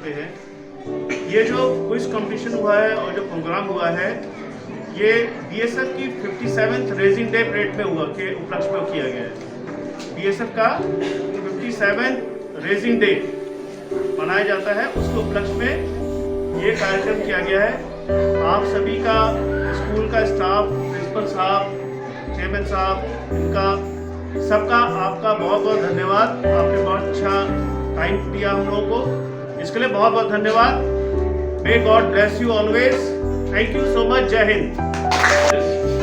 पे हैं। ये जो क्विज कंपटीशन हुआ है और जो प्रोग्राम हुआ है ये बीएसएफ की 57th रेजिंग डे परेड में हुआ के उपलक्ष्य में किया गया है। बीएसएफ का 57th रेजिंग डे मनाया जाता है, उसके उपलक्ष्य में ये कार्यक्रम किया गया है। आप सभी का, स्कूल का स्टाफ, प्रिंसिपल साहब, चेयरमैन साहब, इनका सबका आपका बहुत बहुत धन्यवाद। आपने बहुत अच्छा टाइम दिया हम लोगों को, इसके लिए बहुत बहुत धन्यवाद। May God bless you always. Thank you so much. जय हिंद।